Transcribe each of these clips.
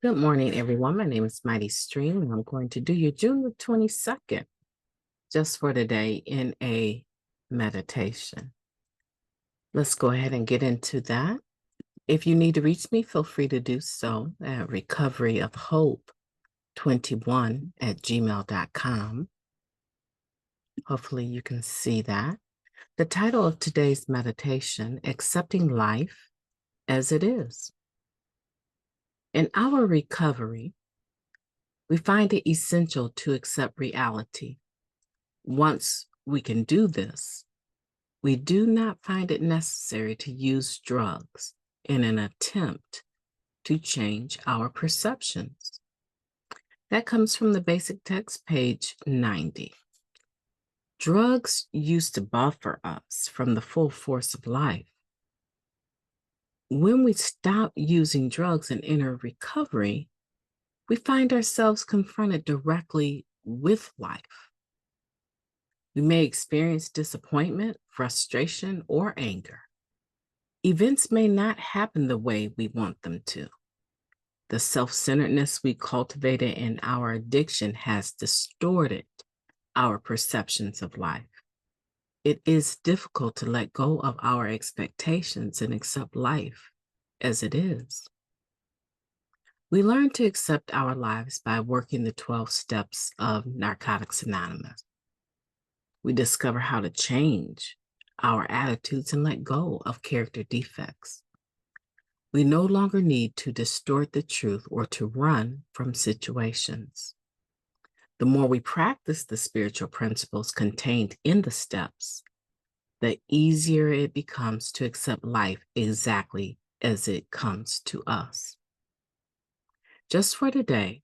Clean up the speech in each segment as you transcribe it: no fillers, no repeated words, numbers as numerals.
Good morning, everyone. My name is Mighty Stream, and I'm going to do your June the 22nd just for today in a meditation. Let's go ahead and get into that. If you need to reach me, feel free to do so at recoveryofhope21@gmail.com. Hopefully you can see that. The title of today's meditation, Accepting Life as It Is. In our recovery, we find it essential to accept reality. Once we can do this, we do not find it necessary to use drugs in an attempt to change our perceptions. That comes from the basic text, page 90. Drugs used to buffer us from the full force of life. When we stop using drugs and enter recovery, we find ourselves confronted directly with life. We may experience disappointment, frustration, or anger. Events may not happen the way we want them to. The self-centeredness we cultivated in our addiction has distorted our perceptions of life. It is difficult to let go of our expectations and accept life as it is. We learn to accept our lives by working the 12 steps of Narcotics Anonymous. We discover how to change our attitudes and let go of character defects. We no longer need to distort the truth or to run from situations. The more we practice the spiritual principles contained in the steps, the easier it becomes to accept life exactly as it comes to us. Just for today,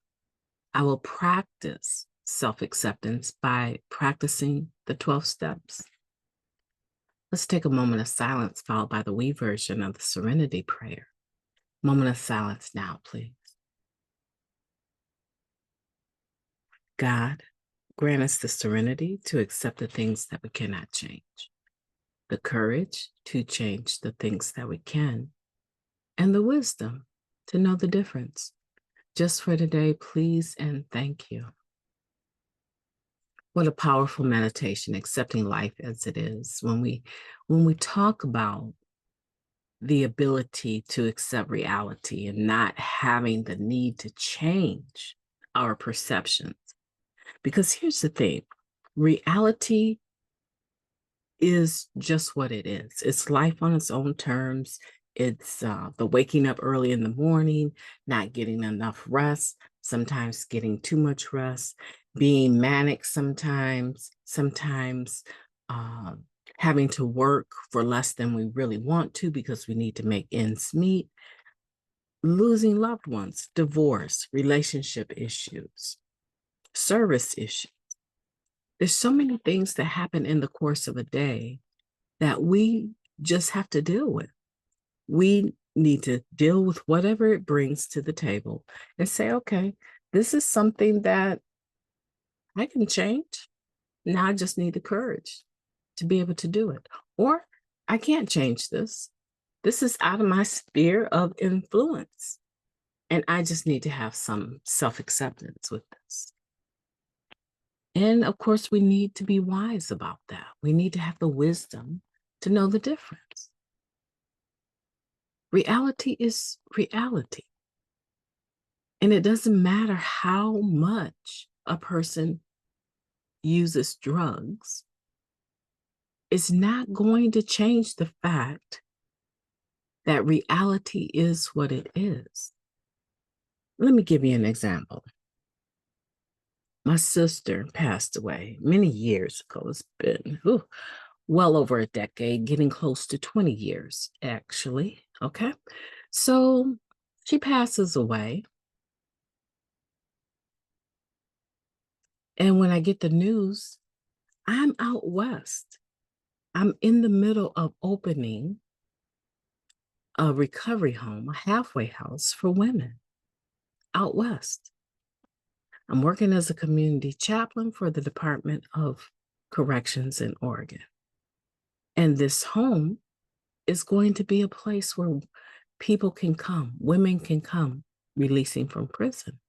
I will practice self-acceptance by practicing the 12 steps. Let's take a moment of silence followed by the we version of the Serenity Prayer. Moment of silence now, please. God, grant us the serenity to accept the things that we cannot change, the courage to change the things that we can, and the wisdom to know the difference. Just for today, please and thank you. What a powerful meditation, accepting life as it is. When we talk about the ability to accept reality and not having the need to change our perceptions. Because here's the thing, reality is just what it is. It's life on its own terms. It's the waking up early in the morning, not getting enough rest, sometimes getting too much rest, being manic sometimes uh, having to work for less than we really want to because we need to make ends meet, losing loved ones, divorce, relationship issues, service issues. There's so many things that happen in the course of a day that we just have to deal with. We need to deal with whatever it brings to the table and say, okay, this is something that I can change. Now I just need the courage to be able to do it. Or I can't change this. This is out of my sphere of influence. And I just need to have some self-acceptance with this. And of course, we need to be wise about that. We need to have the wisdom to know the difference. Reality is reality. And it doesn't matter how much a person uses drugs, it's not going to change the fact that reality is what it is. Let me give you an example. My sister passed away many years ago. It's been well over a decade, getting close to 20 years, actually. Okay. So she passes away. And when I get the news, I'm out west. I'm in the middle of opening a recovery home, a halfway house for women out west. I'm working as a community chaplain for the Department of Corrections in Oregon. And this home is going to be a place where people can come, women can come releasing from prison.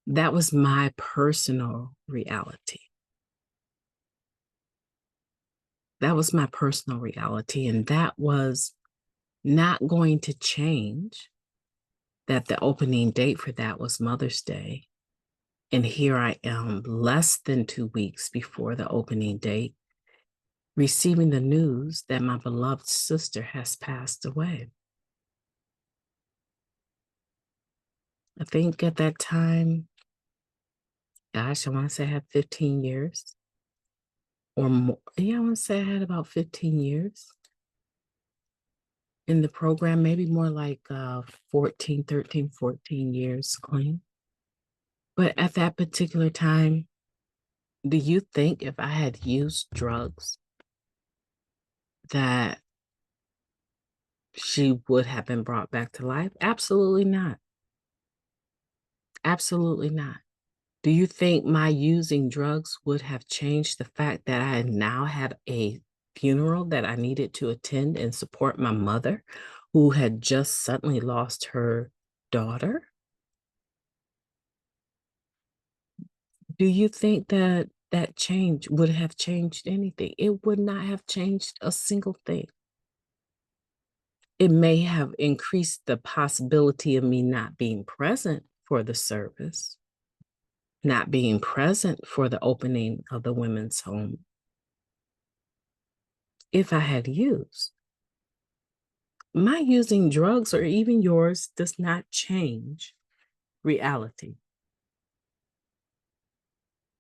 That was my personal reality. That was my personal reality. And that was not going to change. That the opening date for that was Mother's Day. And here I am, less than 2 weeks before the opening date, receiving the news that my beloved sister has passed away. I think at that time, gosh, I want to say I had 15 years or more. Yeah, I want to say I had about 15 years in the program, maybe more like 14, 13, 14 years clean. But at that particular time, do you think if I had used drugs that she would have been brought back to life? Absolutely not. Absolutely not. Do you think my using drugs would have changed the fact that I now had a funeral that I needed to attend and support my mother, who had just suddenly lost her daughter? Do you think that that change would have changed anything? It would not have changed a single thing. It may have increased the possibility of me not being present for the service, not being present for the opening of the women's home if I had used. My using drugs or even yours does not change reality.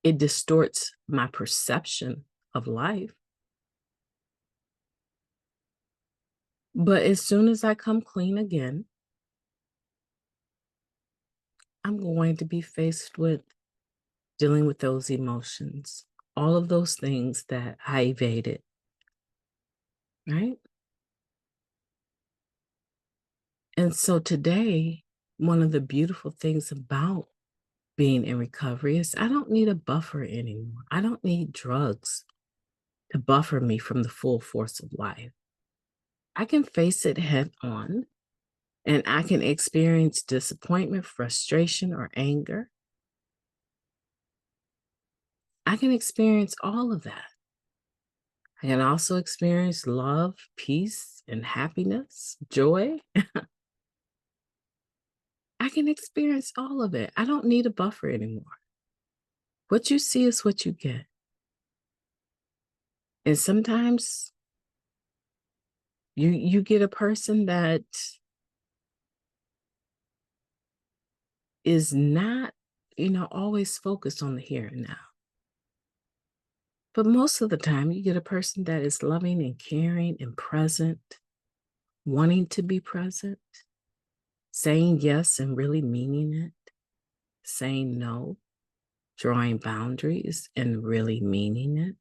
It distorts my perception of life. But as soon as I come clean again, I'm going to be faced with dealing with those emotions, all of those things that I evaded, right? And so today, one of the beautiful things about being in recovery is I don't need a buffer anymore. I don't need drugs to buffer me from the full force of life. I can face it head on and I can experience disappointment, frustration, or anger. I can experience all of that. I can also experience love, peace, and happiness, joy. I can experience all of it. I don't need a buffer anymore. What you see is what you get. And sometimes you get a person that is not, always focused on the here and now. But most of the time, you get a person that is loving and caring and present, wanting to be present, saying yes and really meaning it, saying no, drawing boundaries and really meaning it.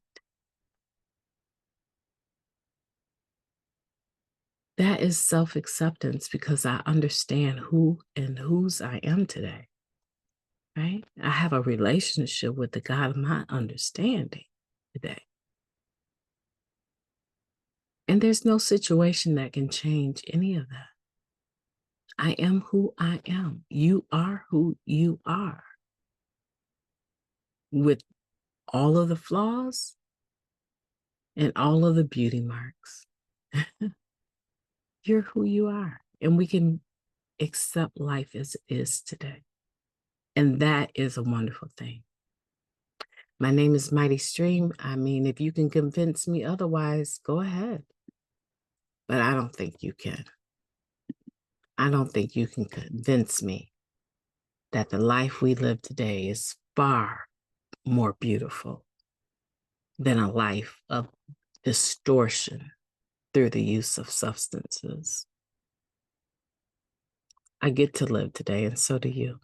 That is self-acceptance because I understand who and whose I am today, right? I have a relationship with the God of my understanding today. And there's no situation that can change any of that. I am who I am. You are who you are. With all of the flaws and all of the beauty marks. You're who you are. And we can accept life as it is today. And that is a wonderful thing. My name is Mighty Stream. I mean, if you can convince me otherwise, go ahead. But I don't think you can. I don't think you can convince me that the life we live today is far more beautiful than a life of distortion through the use of substances. I get to live today, and so do you.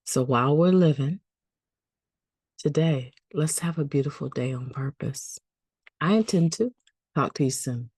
So while we're living today, let's have a beautiful day on purpose. I intend to. Talk to you soon.